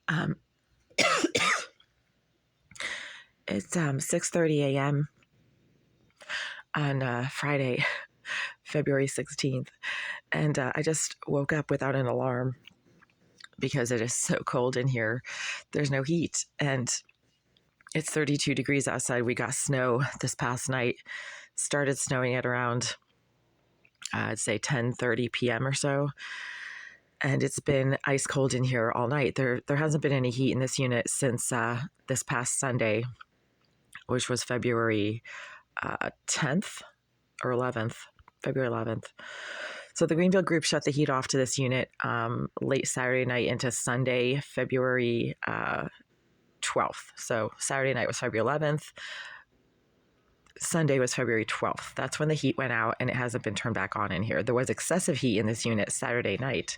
Um, it's 6:30 a.m. on Friday, February 16th, and I just woke up without an alarm because it is so cold in here. There's no heat, and it's 32 degrees outside. We got snow this past night. Started snowing at around, I'd say 10:30 p.m. or so. And it's been ice cold in here all night. There hasn't been any heat in this unit since this past Sunday, which was February 10th or 11th, February 11th. So the Greenville group shut the heat off to this unit late Saturday night into Sunday, February 12th. So Saturday night was February 11th. Sunday was February 12th. That's when the heat went out, and it hasn't been turned back on in here. There was excessive heat in this unit Saturday night.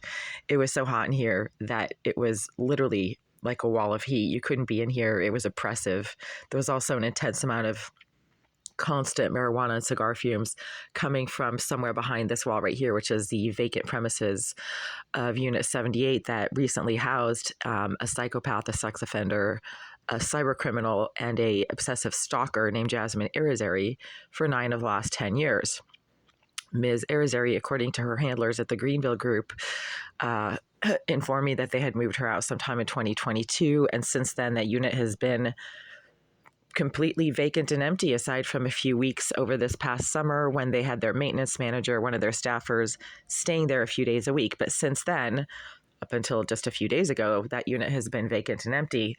It was so hot in here that it was literally like a wall of heat. You couldn't be in here. It was oppressive. There was also an intense amount of constant marijuana and cigar fumes coming from somewhere behind this wall right here, which is the vacant premises of Unit 78 that recently housed a psychopath, a sex offender, a cyber criminal, and a obsessive stalker named Jasmine Irizarry for 9 of the last 10 years. Ms. Irizarry, according to her handlers at the Greenville group, informed me that they had moved her out sometime in 2022, and since then that unit has been completely vacant and empty, aside from a few weeks over this past summer when they had their maintenance manager, one of their staffers, staying there a few days a week. But since then, up until just a few days ago, that unit has been vacant and empty.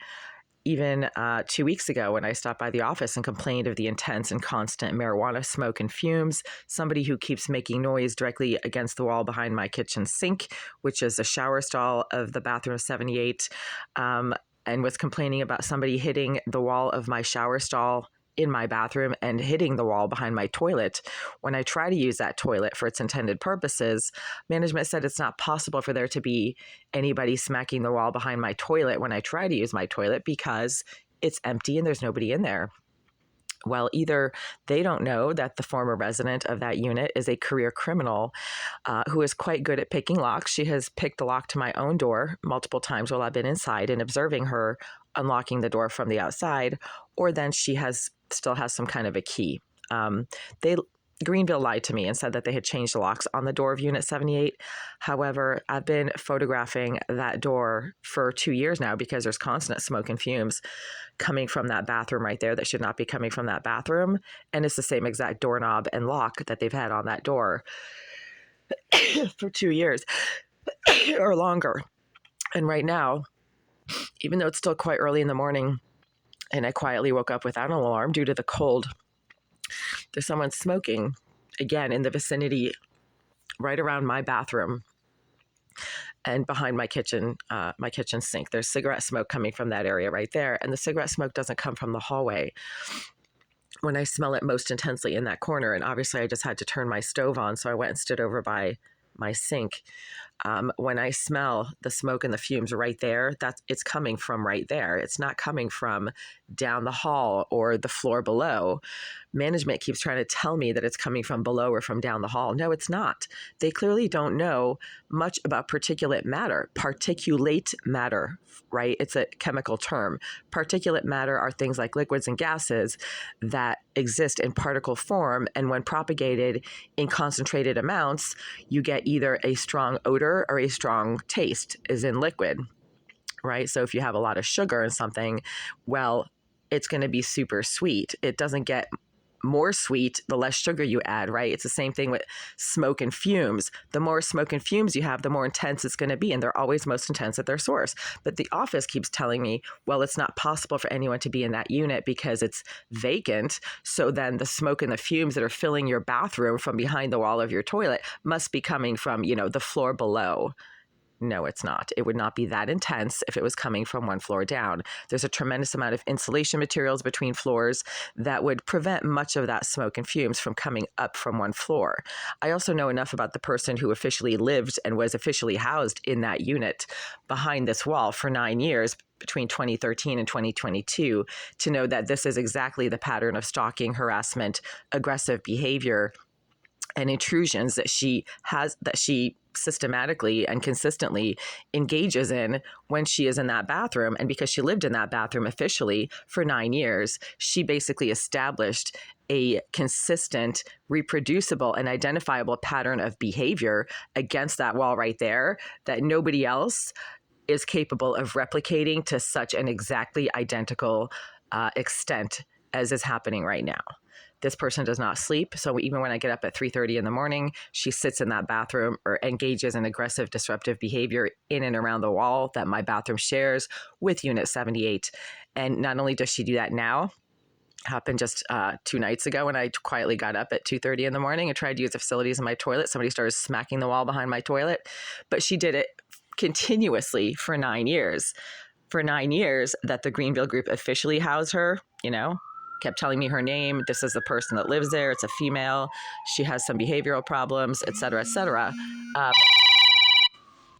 Even 2 weeks ago, when I stopped by the office and complained of the intense and constant marijuana smoke and fumes, somebody who keeps making noise directly against the wall behind my kitchen sink, which is a shower stall of the bathroom of 78, and was complaining about somebody hitting the wall of my shower stall in my bathroom and hitting the wall behind my toilet. When I try to use that toilet for its intended purposes, management said it's not possible for there to be anybody smacking the wall behind my toilet when I try to use my toilet because it's empty and there's nobody in there. Well, either they don't know that the former resident of that unit is a career criminal who is quite good at picking locks. She has picked the lock to my own door multiple times while I've been inside and observing her unlocking the door from the outside, or then she still has some kind of a key. Greenville lied to me and said that they had changed the locks on the door of Unit 78. However, I've been photographing that door for 2 years now because there's constant smoke and fumes coming from that bathroom right there that should not be coming from that bathroom. And it's the same exact doorknob and lock that they've had on that door for 2 years or longer. And right now, even though it's still quite early in the morning and I quietly woke up without an alarm due to the cold, there's someone smoking again in the vicinity right around my bathroom and behind my kitchen sink. There's cigarette smoke coming from that area right there, and the cigarette smoke doesn't come from the hallway. When I smell it most intensely in that corner, and obviously I just had to turn my stove on, so I went and stood over by my sink. When I smell the smoke and the fumes right there, it's coming from right there. It's not coming from down the hall or the floor below. Management keeps trying to tell me that it's coming from below or from down the hall. No, it's not. They clearly don't know much about particulate matter, right? It's a chemical term. Particulate matter are things like liquids and gases that exist in particle form, and when propagated in concentrated amounts, you get either a strong odor or a strong taste, as in liquid, right? So if you have a lot of sugar in something, well, it's going to be super sweet. It doesn't get more sweet the less sugar you add, right? It's the same thing with smoke and fumes. The more smoke and fumes you have, the more intense it's going to be, and they're always most intense at their source. But the office keeps telling me, well, it's not possible for anyone to be in that unit because it's vacant. So then the smoke and the fumes that are filling your bathroom from behind the wall of your toilet must be coming from, the floor below. No, it's not. It would not be that intense if it was coming from one floor down. There's a tremendous amount of insulation materials between floors that would prevent much of that smoke and fumes from coming up from one floor. I also know enough about the person who officially lived and was officially housed in that unit behind this wall for 9 years, between 2013 and 2022, to know that this is exactly the pattern of stalking, harassment, aggressive behavior, and intrusions that she systematically and consistently engages in when she is in that bathroom. And because she lived in that bathroom officially for 9 years, she basically established a consistent, reproducible, and identifiable pattern of behavior against that wall right there that nobody else is capable of replicating to such an exactly identical extent as is happening right now. This person does not sleep. So even when I get up at 3:30 in the morning, she sits in that bathroom or engages in aggressive, disruptive behavior in and around the wall that my bathroom shares with Unit 78. And not only does she do that now, happened just 2 nights ago when I quietly got up at 2:30 in the morning and tried to use the facilities in my toilet. Somebody started smacking the wall behind my toilet, but she did it continuously for 9 years. For 9 years that the Greenville group officially housed her, kept telling me her name. This is the person that lives there. It's a female. She has some behavioral problems, et cetera, et cetera.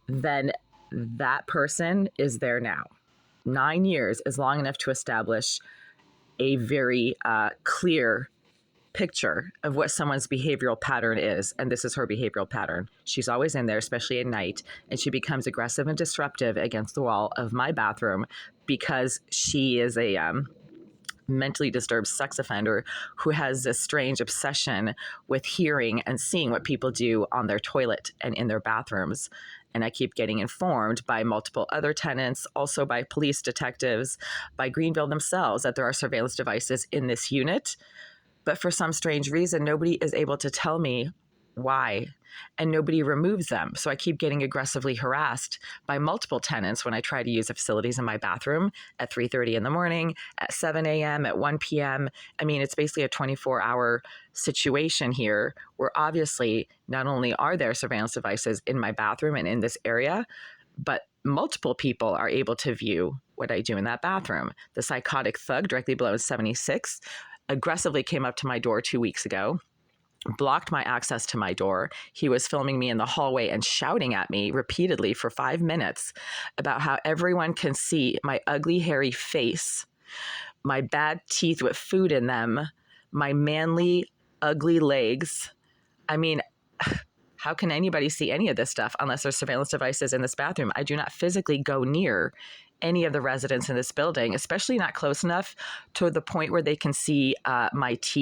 Then that person is there now. 9 years is long enough to establish a very clear picture of what someone's behavioral pattern is. And this is her behavioral pattern. She's always in there, especially at night, and she becomes aggressive and disruptive against the wall of my bathroom because she is a mentally disturbed sex offender who has this strange obsession with hearing and seeing what people do on their toilet and in their bathrooms. And I keep getting informed by multiple other tenants, also by police detectives, by Greenville themselves, that there are surveillance devices in this unit. But for some strange reason, nobody is able to tell me why, and nobody removes them. So I keep getting aggressively harassed by multiple tenants when I try to use the facilities in my bathroom at 3:30 in the morning, at 7 a.m., at 1 p.m. I mean, it's basically a 24-hour situation here where obviously not only are there surveillance devices in my bathroom and in this area, but multiple people are able to view what I do in that bathroom. The psychotic thug directly below 76 aggressively came up to my door 2 weeks ago, blocked my access to my door. He was filming me in the hallway and shouting at me repeatedly for 5 minutes about how everyone can see my ugly, hairy face, my bad teeth with food in them, my manly, ugly legs. I mean, how can anybody see any of this stuff unless there's surveillance devices in this bathroom? I do not physically go near any of the residents in this building, especially not close enough to the point where they can see my teeth